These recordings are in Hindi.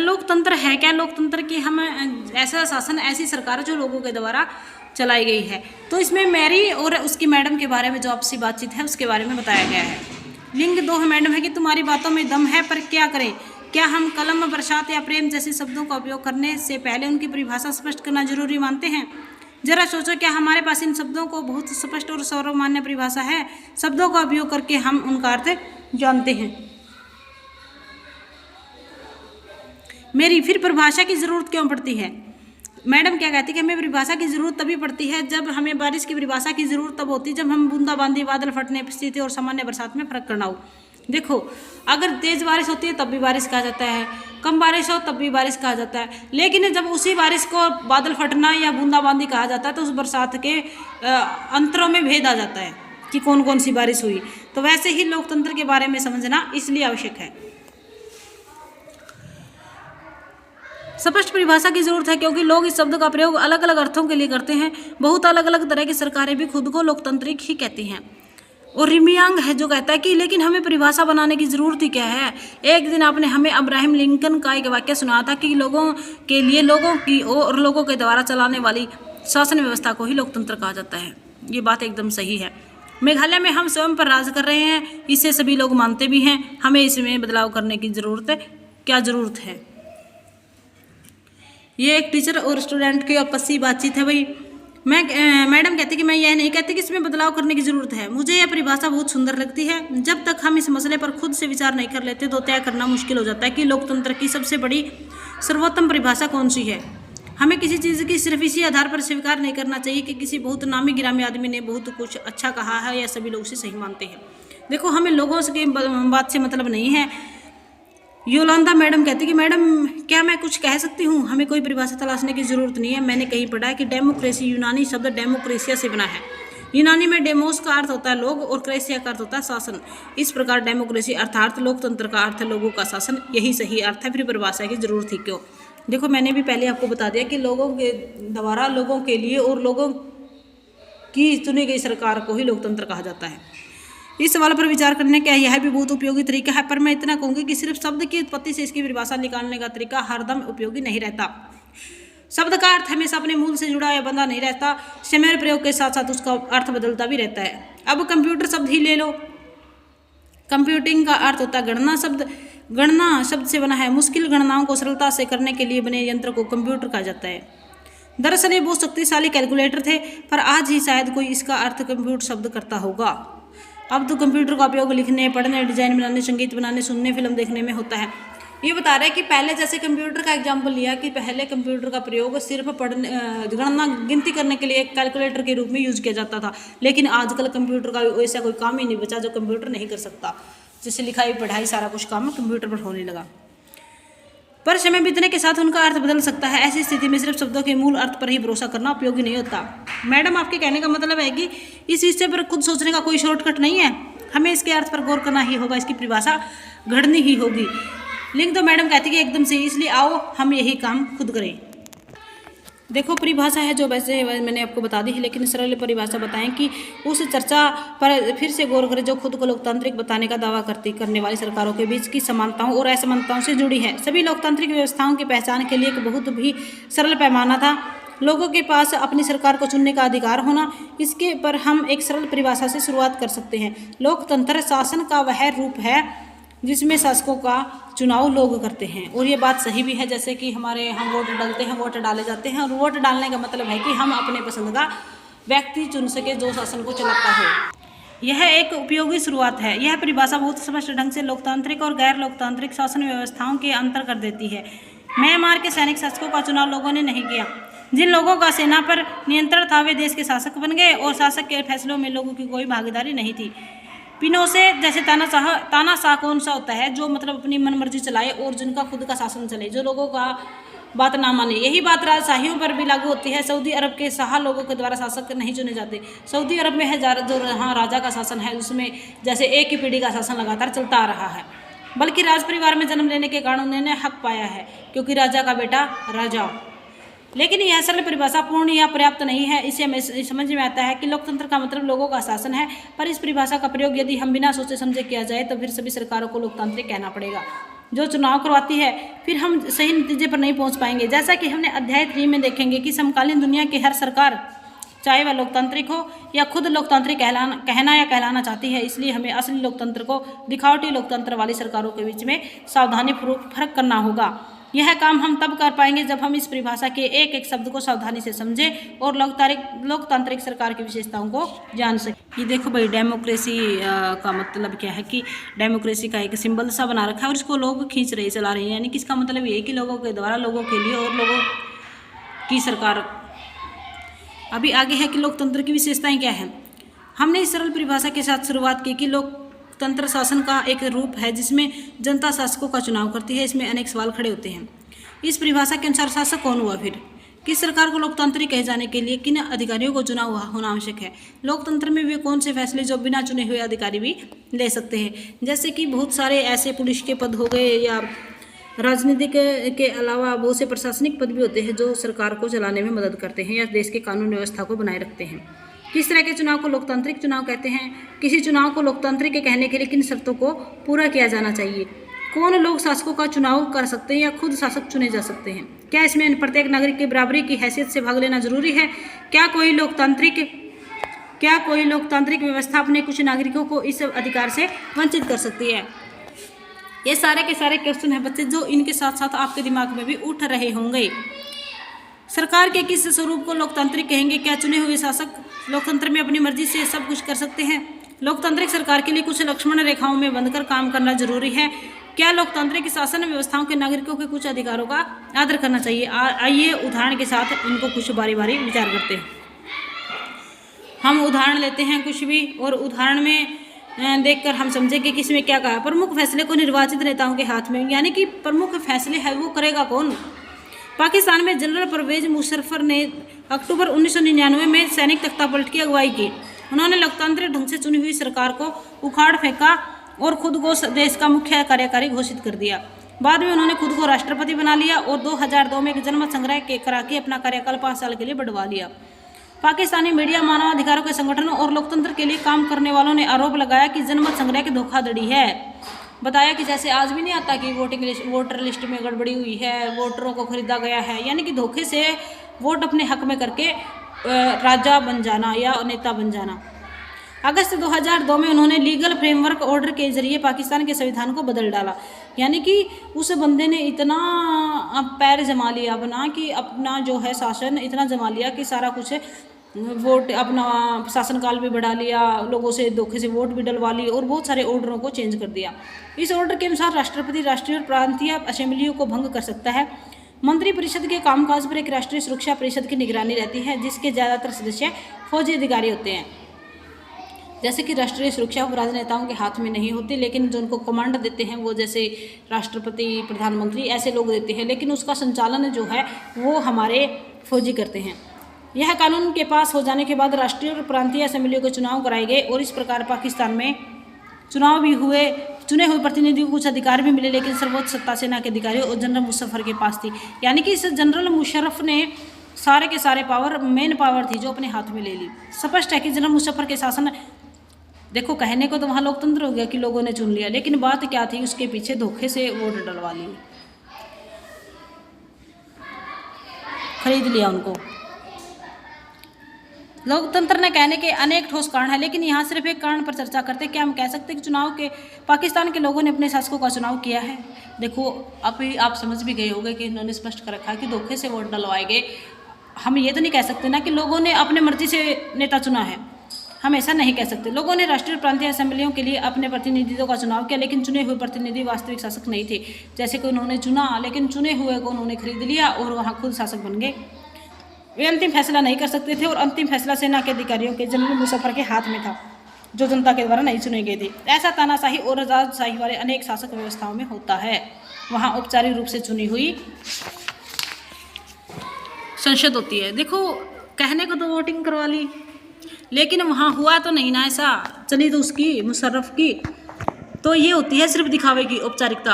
लोकतंत्र है क्या? लोकतंत्र की हम ऐसा शासन, ऐसी सरकार जो लोगों के द्वारा चलाई गई है। तो इसमें मैरी और उसकी मैडम के बारे में जो आपसी बातचीत है उसके बारे में बताया गया है। लिंग 2 मैडम है कि तुम्हारी बातों में दम है, पर क्या करें? क्या हम कलम, बरसात या प्रेम जैसे शब्दों का उपयोग करने से पहले उनकी परिभाषा स्पष्ट करना जरूरी मानते हैं? जरा सोचो, क्या हमारे पास इन शब्दों को बहुत स्पष्ट और सर्वमान्य परिभाषा है? शब्दों का उपयोग करके हम उनका अर्थ जानते हैं। मेरी फिर परिभाषा की जरूरत क्यों पड़ती है? मैडम क्या कहती है कि हमें परिभाषा की जरूरत तभी पड़ती है जब हमें बारिश की परिभाषा की जरूरत तब होती है जब हम बूंदाबांदी, बादल फटने, स्थिति और सामान्य बरसात में फर्क करना हो। देखो, अगर तेज बारिश होती है तब भी बारिश कहा जाता है, कम बारिश हो तब भी बारिश कहा जाता है, लेकिन जब उसी बारिश को बादल फटना या बूंदाबांदी कहा जाता है तो उस बरसात के अंतरों में भेद आ जाता है कि कौन कौन सी बारिश हुई। तो वैसे ही लोकतंत्र के बारे में समझना इसलिए आवश्यक है। स्पष्ट परिभाषा की जरूरत है क्योंकि लोग इस शब्द का प्रयोग अलग अलग अर्थों के लिए करते हैं। बहुत अलग अलग तरह की सरकारें भी खुद को लोकतांत्रिक ही कहती हैं। और रिमियांग है जो कहता है कि लेकिन हमें परिभाषा बनाने की जरूरत ही क्या है। एक दिन आपने हमें अब्राहम लिंकन का एक वाक्य सुनाया था कि लोगों के लिए, लोगों की और लोगों के द्वारा चलाने वाली शासन व्यवस्था को ही लोकतंत्र कहा जाता है। ये बात एकदम सही है। मेघालय में हम स्वयं पर राज कर रहे हैं, इसे सभी लोग मानते भी हैं। हमें इसमें बदलाव करने की जरूरत है। क्या जरूरत है? ये एक टीचर और स्टूडेंट की आपसी बातचीत है भाई। मैडम कहती कि मैं यह नहीं कहती कि इसमें बदलाव करने की ज़रूरत है। मुझे यह परिभाषा बहुत सुंदर लगती है। जब तक हम इस मसले पर खुद से विचार नहीं कर लेते तो तय करना मुश्किल हो जाता है कि लोकतंत्र की सबसे बड़ी सर्वोत्तम परिभाषा कौन सी है। हमें किसी चीज़ की सिर्फ इसी आधार पर स्वीकार नहीं करना चाहिए कि किसी बहुत नामी गिरामी आदमी ने बहुत कुछ अच्छा कहा है या सभी लोग उसे सही मानते हैं। देखो, हमें लोगों की बात से मतलब नहीं है। योलांदा मैडम कहती कि मैडम क्या मैं कुछ कह सकती हूँ? हमें कोई परिभाषा तलाशने की जरूरत नहीं है। मैंने कहीं पढ़ा है कि डेमोक्रेसी यूनानी शब्द डेमोक्रेसिया से बना है। यूनानी में डेमोस का अर्थ होता है लोग और क्रेसिया का अर्थ होता है शासन। इस प्रकार डेमोक्रेसी अर्थात लोकतंत्र का अर्थ है लोगों का शासन। यही सही अर्थ है। फिर परिभाषा की जरूरत ही क्यों? देखो, मैंने भी पहले आपको बता दिया कि लोगों के द्वारा, लोगों के लिए और लोगों की चुनी गई सरकार को ही लोकतंत्र कहा जाता है। इस सवाल पर विचार करने का यह भी बहुत उपयोगी तरीका है, पर मैं इतना कहूँगी कि सिर्फ शब्द की उत्पत्ति से इसकी परिभाषा निकालने का तरीका हरदम उपयोगी नहीं रहता। शब्द का अर्थ हमेशा अपने मूल से जुड़ा या बंधा नहीं रहता। समय प्रयोग के साथ साथ उसका अर्थ बदलता भी रहता है। अब कंप्यूटर शब्द ही ले लो। कंप्यूटिंग का अर्थ होता है गणना शब्द। गणना शब्द से बना है। मुश्किल गणनाओं को सरलता से करने के लिए बने यंत्र को कंप्यूटर कहा जाता है। दरअसल ये बहुत शक्तिशाली कैलकुलेटर थे, पर आज ही शायद कोई इसका अर्थ कंप्यूटर शब्द करता होगा। अब तो कंप्यूटर का उपयोग लिखने, पढ़ने, डिजाइन बनाने, संगीत बनाने, सुनने, फिल्म देखने में होता है। ये बता रहे हैं कि पहले जैसे कंप्यूटर का एग्जाम्पल लिया कि पहले कंप्यूटर का प्रयोग सिर्फ पढ़ने, गणना, गिनती करने के लिए कैलकुलेटर के रूप में यूज किया जाता था, लेकिन आजकल कंप्यूटर का ऐसा कोई काम ही नहीं बचा जो कंप्यूटर नहीं कर सकता। जैसे लिखाई, पढ़ाई, सारा कुछ काम कंप्यूटर पर होने लगा। पर समय बीतने के साथ उनका अर्थ बदल सकता है। ऐसी स्थिति में सिर्फ शब्दों के मूल अर्थ पर ही भरोसा करना उपयोगी नहीं होता। मैडम, आपके कहने का मतलब है कि इस विषय पर खुद सोचने का कोई शॉर्टकट नहीं है। हमें इसके अर्थ पर गौर करना ही होगा, इसकी परिभाषा घड़नी ही होगी। लिंक तो मैडम कहती है एकदम से, इसलिए आओ हम यही काम खुद करें। देखो, परिभाषा है जो वैसे मैंने आपको बता दी है, लेकिन सरल परिभाषा बताएं कि उस चर्चा पर फिर से गौर करें जो खुद को लोकतांत्रिक बताने का दावा करने वाली सरकारों के बीच की समानताओं और असमानताओं से जुड़ी है। सभी लोकतांत्रिक व्यवस्थाओं की पहचान के लिए एक बहुत भी सरल पैमाना था लोगों के पास अपनी सरकार को चुनने का अधिकार होना। इसके पर हम एक सरल परिभाषा से शुरुआत कर सकते हैं। लोकतंत्र शासन का वह रूप है जिसमें शासकों का चुनाव लोग करते हैं। और ये बात सही भी है, जैसे कि हम वोट डालते हैं, वोट डाले जाते हैं, और वोट डालने का मतलब है कि हम अपने पसंद का व्यक्ति चुन सके जो शासन को चलाता हो। यह एक उपयोगी शुरुआत है। यह परिभाषा बहुत स्पष्ट ढंग से लोकतांत्रिक और गैर लोकतांत्रिक शासन व्यवस्थाओं के अंतर कर देती है। म्यांमार के सैनिक शासकों का चुनाव लोगों ने नहीं किया। जिन लोगों का सेना पर नियंत्रण था वे देश के शासक बन गए और शासक के फैसलों में लोगों की कोई भागीदारी नहीं थी। पिनोसे जैसे तानाशाह कौन सा होता है जो मतलब अपनी मनमर्जी चलाए और जिनका खुद का शासन चले, जो लोगों का बात ना माने। यही बात राजशाहियों पर भी लागू होती है। सऊदी अरब के शाह लोगों के द्वारा शासक नहीं चुने जाते। सऊदी अरब में है जो हाँ राजा का शासन है, उसमें जैसे एक ही पीढ़ी का शासन लगातार चलता आ रहा है, बल्कि राज परिवार में जन्म लेने के कारण उन्होंने हक पाया है क्योंकि राजा का बेटा राजा। लेकिन यह सरल परिभाषा पूर्ण या पर्याप्त नहीं है। इसे हमें समझ में आता है कि लोकतंत्र का मतलब लोगों का शासन है, पर इस परिभाषा का प्रयोग यदि हम बिना सोचे समझे किया जाए तो फिर सभी सरकारों को लोकतांत्रिक कहना पड़ेगा। जो चुनाव करवाती है, फिर हम सही नतीजे पर नहीं पहुंच पाएंगे। जैसा कि हमने अध्याय 3 में देखेंगे कि समकालीन दुनिया की हर सरकार, चाहे वह लोकतांत्रिक हो या खुद लोकतांत्रिक कहना या कहलाना चाहती है, इसलिए हमें असली लोकतंत्र को दिखावटी लोकतंत्र वाली सरकारों के बीच में सावधानीपूर्वक फर्क करना होगा। यह काम हम तब कर पाएंगे जब हम इस परिभाषा के एक एक शब्द को सावधानी से समझें और लोकतांत्रिक सरकार की विशेषताओं को जान सकें। ये देखो भाई, डेमोक्रेसी का मतलब क्या है कि डेमोक्रेसी का एक सिंबल सा बना रखा है और इसको लोग खींच रहे चला रहे हैं, यानी कि इसका मतलब ये है कि लोगों के द्वारा लोगों के लिए और लोगों की सरकार। अभी आगे है कि लोकतंत्र की विशेषताएं क्या हैं। हमने इस सरल परिभाषा के साथ शुरुआत की कि लोकतंत्र शासन का एक रूप है जिसमें जनता शासकों का चुनाव करती है। इसमें अनेक सवाल खड़े होते हैं। इस परिभाषा के अनुसार शासक कौन हुआ? फिर किस सरकार को लोकतांत्रिक कहे जाने के लिए किन अधिकारियों को चुना होना आवश्यक है? लोकतंत्र में वे कौन से फैसले जो बिना चुने हुए अधिकारी भी ले सकते हैं? जैसे कि बहुत सारे ऐसे पुलिस के पद हो गए या राजनीतिक के अलावा बहुत से प्रशासनिक पद भी होते हैं जो सरकार को चलाने में मदद करते हैं या देश के कानून व्यवस्था को बनाए रखते हैं। किस तरह के चुनाव को लोकतांत्रिक चुनाव कहते हैं? किसी चुनाव को लोकतांत्रिक कहने के लिए किन शर्तों को पूरा किया जाना चाहिए? कौन लोग शासकों का चुनाव कर सकते हैं या खुद शासक चुने जा सकते हैं? क्या इसमें प्रत्येक नागरिक की बराबरी की हैसियत से भाग लेना जरूरी है? क्या कोई लोकतांत्रिक व्यवस्था अपने कुछ नागरिकों को इस अधिकार से वंचित कर सकती है? ये सारे के सारे क्वेश्चन हैं बच्चे, जो इनके साथ साथ आपके दिमाग में भी उठ रहे होंगे। सरकार के किस स्वरूप को लोकतांत्रिक कहेंगे? क्या चुने हुए शासक लोकतंत्र में अपनी मर्जी से सब कुछ कर सकते हैं? लोकतांत्रिक सरकार के लिए कुछ लक्ष्मण रेखाओं में बंधकर काम करना जरूरी है। क्या लोकतांत्रिक शासन व्यवस्थाओं के नागरिकों के कुछ अधिकारों का आदर करना चाहिए? आइए उदाहरण के साथ इनको कुछ बारी बारी विचार करते हैं। हम उदाहरण लेते हैं कुछ भी, और उदाहरण में देखकर हम समझेंगे कि इसमें क्या कहा। प्रमुख फैसले को निर्वाचित नेताओं के हाथ में, यानी कि प्रमुख फैसले है वो करेगा कौन? पाकिस्तान में जनरल परवेज मुशर्रफ ने अक्टूबर 1999 में सैनिक तख्तापलट की अगुवाई की। उन्होंने लोकतांत्रिक ढंग से चुनी हुई सरकार को उखाड़ फेंका और खुद को देश का मुख्य कार्यकारी घोषित कर दिया। बाद में उन्होंने खुद को राष्ट्रपति बना लिया और 2002 में एक जनमत संग्रह करा के अपना कार्यकाल 5 साल के लिए बढ़वा लिया। पाकिस्तानी मीडिया, मानवाधिकारों के संगठनों और लोकतंत्र के लिए काम करने वालों ने आरोप लगाया कि जनमत संग्रह की धोखाधड़ी है। बताया कि जैसे आज भी नहीं आता कि वोटर लिस्ट में गड़बड़ी हुई है, वोटरों को खरीदा गया है, यानी कि धोखे से वोट अपने हक में करके राजा बन जाना या नेता बन जाना। अगस्त 2002 में उन्होंने लीगल फ्रेमवर्क ऑर्डर के जरिए पाकिस्तान के संविधान को बदल डाला। यानी कि उस बंदे ने इतना पैर जमा लिया अपना कि अपना जो है शासन इतना जमा लिया कि सारा कुछ वोट अपना शासनकाल भी बढ़ा लिया, लोगों से धोखे से वोट भी डलवा ली और बहुत सारे ऑर्डरों को चेंज कर दिया। इस ऑर्डर के अनुसार राष्ट्रपति राष्ट्रीय और प्रांतीय असेंबलियों को भंग कर सकता है। मंत्रिपरिषद के कामकाज पर एक राष्ट्रीय सुरक्षा परिषद की निगरानी रहती है जिसके ज़्यादातर सदस्य फौजी अधिकारी होते हैं। जैसे कि राष्ट्रीय सुरक्षा राजनेताओं के हाथ में नहीं होती, लेकिन जो उनको कमांड देते हैं वो जैसे राष्ट्रपति, प्रधानमंत्री ऐसे लोग देते हैं, लेकिन उसका संचालन जो है वो हमारे फौजी करते हैं। यह कानून के पास हो जाने के बाद राष्ट्रीय और प्रांतीय असेंबलियों के चुनाव कराए गए और इस प्रकार पाकिस्तान में चुनाव भी हुए। चुने हुए प्रतिनिधियों को कुछ अधिकार भी मिले, लेकिन सर्वोच्च सत्ता सेना के अधिकारियों और जनरल मुशर्रफ के पास थी। यानी कि इस जनरल मुशर्रफ ने सारे के सारे पावर, मेन पावर थी जो अपने हाथ में ले ली। स्पष्ट है कि जनरल मुशर्रफ के शासन, देखो कहने को तो वहाँ लोकतंत्र हो गया कि लोगों ने चुन लिया, लेकिन बात क्या थी, उसके पीछे धोखे से वोट डलवा लिए, खरीद लिया उनको। लोकतंत्र ने कहने के अनेक ठोस कारण है, लेकिन यहाँ सिर्फ एक कारण पर चर्चा करते। क्या हम कह सकते हैं कि चुनाव के पाकिस्तान के लोगों ने अपने शासकों का चुनाव किया है? देखो अभी आप समझ भी गए होंगे कि इन्होंने स्पष्ट कर रखा है कि धोखे से वोट डलवाए गए। हम ये तो नहीं कह सकते ना कि लोगों ने अपने मर्जी से नेता चुना है, हम ऐसा नहीं कह सकते। लोगों ने राष्ट्रीय प्रांतीय असेंबलियों के लिए अपने प्रतिनिधियों का चुनाव किया, लेकिन चुने हुए प्रतिनिधि वास्तविक शासक नहीं थे। जैसे कि उन्होंने चुना, लेकिन चुने हुए को उन्होंने खरीद लिया और वहाँ खुद शासक बन गए। वे अंतिम फैसला नहीं कर सकते थे और अंतिम फैसला सेना के अधिकारियों के जनरल मुशर्रफ के हाथ में था, जो जनता के द्वारा नहीं चुने गए थे। ऐसा तानाशाही और आजादशाही वाले अनेक शासक व्यवस्थाओं में होता है। वहाँ औपचारिक रूप से चुनी हुई संसद होती है। देखो कहने को तो वोटिंग करवा ली, लेकिन वहाँ हुआ तो नहीं ना ऐसा, चली तो उसकी मुशर्रफ की। तो ये होती है सिर्फ दिखावे की औपचारिकता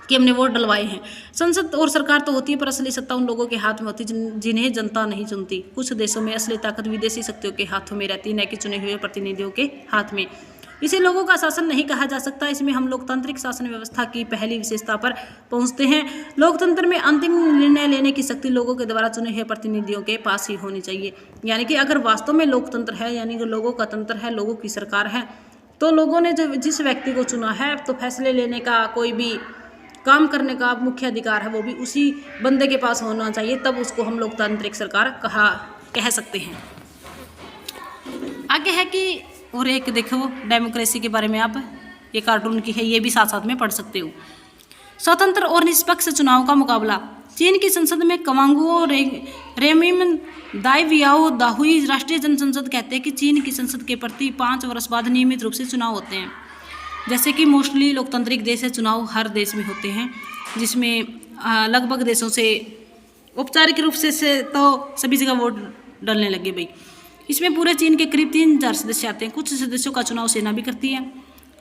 कि हमने वोट डलवाए हैं। संसद और सरकार तो होती है, पर असली सत्ता उन लोगों के हाथ में होती है जिन्हें जनता नहीं चुनती। कुछ देशों में असली ताकत विदेशी शक्तियों के हाथों में रहती है, न कि चुने हुए प्रतिनिधियों के हाथ में। इसे लोगों का शासन नहीं कहा जा सकता। इसमें हम लोकतांत्रिक शासन व्यवस्था की पहली विशेषता पर पहुंचते हैं। लोकतंत्र में अंतिम निर्णय लेने की शक्ति लोगों के द्वारा चुने हुए प्रतिनिधियों के पास ही होनी चाहिए। यानी कि अगर वास्तव में लोकतंत्र है, यानी कि लोगों का तंत्र है, लोगों की सरकार है, तो लोगों ने जिस व्यक्ति को चुना है, तो फैसले लेने का, कोई भी काम करने का मुख्य अधिकार है, वो भी उसी बंदे के पास होना चाहिए। तब उसको हम लोकतांत्रिक सरकार कह सकते हैं। आगे है कि और एक देखो डेमोक्रेसी के बारे में, आप ये कार्टून की है, ये भी साथ साथ में पढ़ सकते हो। स्वतंत्र और निष्पक्ष चुनाव का मुकाबला। चीन की संसद में कवांगुओ रेमिन दाइवियाओ दाहुई राष्ट्रीय जनसंसद कहते हैं कि चीन की संसद के प्रति 5 वर्ष बाद नियमित रूप से चुनाव होते हैं। जैसे कि मोस्टली लोकतांत्रिक देश है, चुनाव हर देश में होते हैं, जिसमें लगभग देशों से औपचारिक रूप से तो सभी जगह वोट डालने लगे भाई। इसमें पूरे चीन के करीब 3000 सदस्य आते हैं। कुछ सदस्यों का चुनाव सेना भी करती है।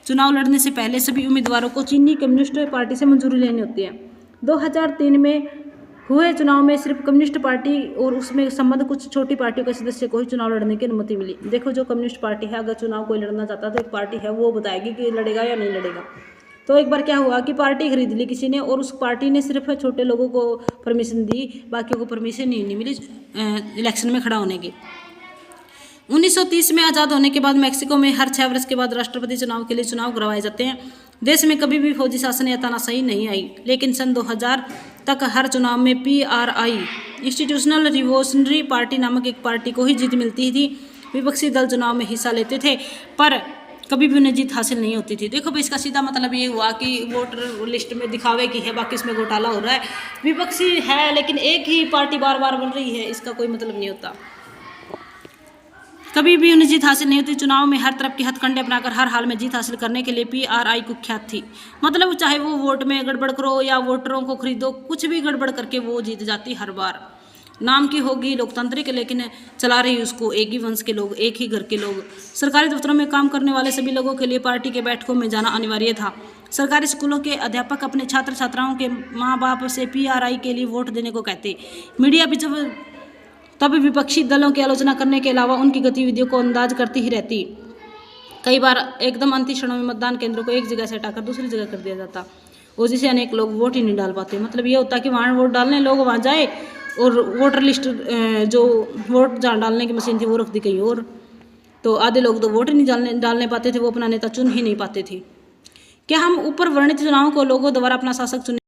चुनाव लड़ने से पहले सभी उम्मीदवारों को चीनी कम्युनिस्ट पार्टी से मंजूरी लेनी होती है। 2003 में हुए चुनाव में सिर्फ कम्युनिस्ट पार्टी और उसमें संबद्ध कुछ छोटी पार्टियों के सदस्य को ही चुनाव लड़ने की अनुमति मिली। देखो, जो कम्युनिस्ट पार्टी है, अगर चुनाव कोई लड़ना चाहता है तो एक पार्टी है, वो बताएगी कि लड़ेगा या नहीं लड़ेगा। तो एक बार क्या हुआ कि पार्टी खरीद ली किसी ने, और उस पार्टी ने सिर्फ छोटे लोगों को परमिशन दी, बाकियों को परमिशन नहीं मिली इलेक्शन में खड़ा होने की। 1930 में आज़ाद होने के बाद मैक्सिको में हर 6 वर्ष के बाद राष्ट्रपति चुनाव के लिए चुनाव करवाए जाते हैं। देश में कभी भी फौजी शासन या तानाशाही नहीं आई, लेकिन सन 2000 तक हर चुनाव में PRI इंस्टीट्यूशनल रिवोल्यूशनरी पार्टी नामक एक पार्टी को ही जीत मिलती थी। विपक्षी दल चुनाव में हिस्सा लेते थे, पर कभी भी उन्हें जीत हासिल नहीं होती थी। देखो भाई, इसका सीधा मतलब ये हुआ कि वोटर लिस्ट में दिखावे की है, बाकी इसमें घोटाला हो रहा है। विपक्षी है लेकिन एक ही पार्टी बार बार बन रही है, इसका कोई मतलब नहीं होता। कभी भी उन्हें जीत हासिल नहीं होती। चुनाव में हर तरफ के हथकंडे अपनाकर हर हाल में जीत हासिल करने के लिए PRI कुख्यात थी। मतलब चाहे वो वोट में गड़बड़ करो या वोटरों को खरीदो, कुछ भी गड़बड़ करके वो जीत जाती हर बार। नाम की होगी लोकतांत्रिक, लेकिन चला रही उसको एक ही वंश के लोग, एक ही घर के लोग। सरकारी दफ्तरों में काम करने वाले सभी लोगों के लिए पार्टी के बैठकों में जाना अनिवार्य था। सरकारी स्कूलों के अध्यापक अपने छात्र छात्राओं के माँ बाप से PRI के लिए वोट देने को कहते। मीडिया भी तब विपक्षी दलों की आलोचना करने के अलावा उनकी गतिविधियों को अंदाज करती ही रहती। कई बार एकदम अंतिम क्षणों में मतदान केंद्रों को एक जगह से हटाकर दूसरी जगह कर दिया जाता, और जिसे अनेक लोग वोट ही नहीं डाल पाते। मतलब ये होता कि वहाँ वोट डालने लोग वहाँ जाए, और वोटर लिस्ट जो वोट जहाँ डालने की मशीन थी वो रख दी कहीं और, तो आधे लोग तो वोट ही नहीं डालने पाते थे, वो अपना नेता चुन ही नहीं पाते थे। क्या हम ऊपर वर्णित चुनावों को लोगों द्वारा अपना शासक चुने